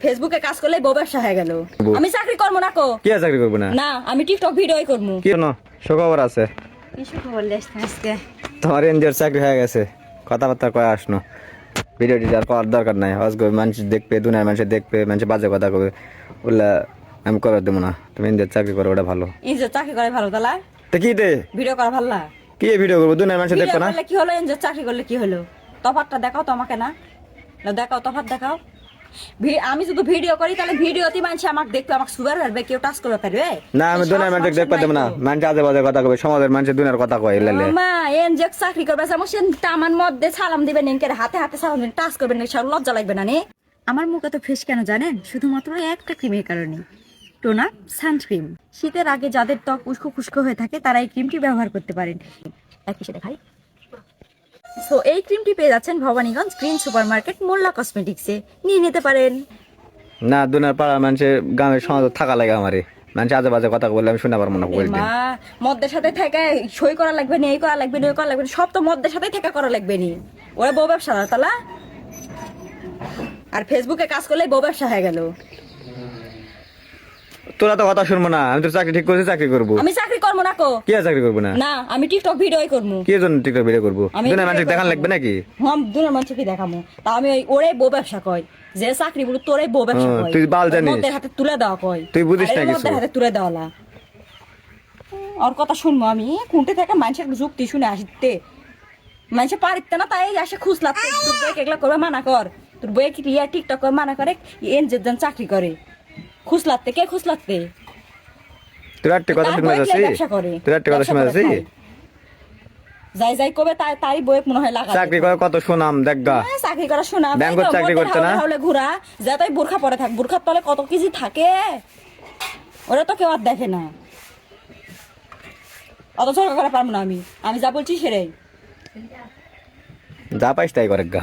ফেসবুকে কাজ করলে বউ ব্যবসা হয়ে গেল। আমি চাকরি করবো না কো। কি চাকরি করবো না? না আমি টিকটক ভিডিওই করবো। কি না সুখবর আছে? কি সুখবর লেখছেন আজকে? তোমার এনজিওর চাকরি হয়ে গেছে, কথাবার্তা কয়ে আসনো। ভিডিও টিডিও করার দরকার নাই, আজকে মানুষ দেখবে, দুনিয়ার মানুষ দেখবে, মানুষ বাজে কথা কবে, ওগুলা আমি করার দেবো না। তুমি এনজিওর চাকরি করো, ওটা ভালো। ইনজোর চাকরি করে ভালো তালা তা কি দে ভিডিও করা ভালো না? কি ভিডিও করবো, দুনিয়ার মানুষ ভিডিও দেখবে না? করলে কি হলো, ইনজোর চাকরি করলে কি হলো? তফাৎটা দেখাও তো আমাকে না, দেখাও তফাৎ দেখাও। আমি যদি ভিডিও করি তাহলে ভিডিওতে মানুষ আমাকে দেখবে, আমাকে সুগার পারবে, কেউ টাচ করবে পারবে না, আমি দুনিয়ার মানুষ দেখতে দেবো না। মানুষ আজে বাজে কথা কবে, সমাজের মানুষের দুনিয়ার কথা কয় লালে। মা এনজেক চাকরি করবে আমার সে আমার মধ্যে সালাম দিবেন, এনকে হাতে হাতে সালাম দিবেন, টাচ করবেন না, সব লজ্জা লাগবে না নে? আমার মুখ এত ফ্রেশ কেন জানেন? শুধুমাত্র একটা ক্রিমের কারণে, টোনার সানস্ক্রিন। শীতের আগে যাদের ত্বক উস্কো খুস্কো হয়ে থাকে তারা এই ক্রিমটি ব্যবহার করতে পারেন। এক পিসে দেখাই। সো এই ক্রিমটি পেয়ে যাচ্ছেন ভবানীগঞ্জ গ্রিন সুপার মার্কেট মোল্লা কসমেটিক্সে, নিয়ে নিতে পারেন। না, দুনিয়ার পাড়ার মানুষের গ্রামের সমাজ থাকা লাগে আমারে, মানুষ আজে বাজে কথা বললে আমি শুনে পারবো না। মা মদ্দের সাথে থেকে সই করা লাগবে না, এই করা লাগবে না, ওই করা লাগবে না, সব তো মদ্দের সাথে থেকে করা লাগবে নি। ওরা বউ ব্যবসা তালা, আর ফেসবুকে কাজ করলে বউ ব্যবসা হয়ে গেল। তোরা তো কথা শুনবো না, আমি তো চাকরি ঠিক করছি, চাকরি করবো। আমি চাকরি করবো না কো। কি চাকরি করবো না? না আমি টিকটক ভিডিওই করবো। কি জন্য টিকটক ভিডিও করবো? আমি দুনিয়ার মানুষ দেখান লাগবে নাকি? হ্যাঁ দুনিয়ার মানুষ কি দেখামো? তা আমি ওরে বউ ব্যবসা কয়, যে চাকরি বলে তোরে বউ ব্যবসা কয়। তুই বাল জানিস, মদ্দের হাতে তুলে দেওয়া কয়, তুই বুঝিস না কিছু। মদ্দের হাতে তুলে দেওয়ালা ওর কথা শুনবো আমি? খুঁটে থেকে মানুষের যুক্তি শুনে আসতে মানুষে পারিতে না, তাই আসে খুশ লাগছে। তোর বই এগুলা করবে মানা কর, তোর বই কি রিয়া টিকটক করে মানা করে, এন যে চাকরি করে খুশ লাগতে, কে খুশ লাগতে? তোর একটা কথা শুনে যাচ্ছি, তোর একটা কথা শুনে যাচ্ছি, যাই যাই কবে তাই তাই বই মনে হয় লাগা। চাকরি করে কত সুনাম দেখগা, চাকরি করা শোনা ব্যাংকত চাকরি করতে না হলে ঘুরা যা, তাই বোরখা পরে থাক, বোরখার তলে কত কেজি থাকে ওরা তো কেউ আর দেখে না। অত সরকার করা পারবো না আমি, আমি যা বলছি সেটাই। যা পাইস তাই করে গা।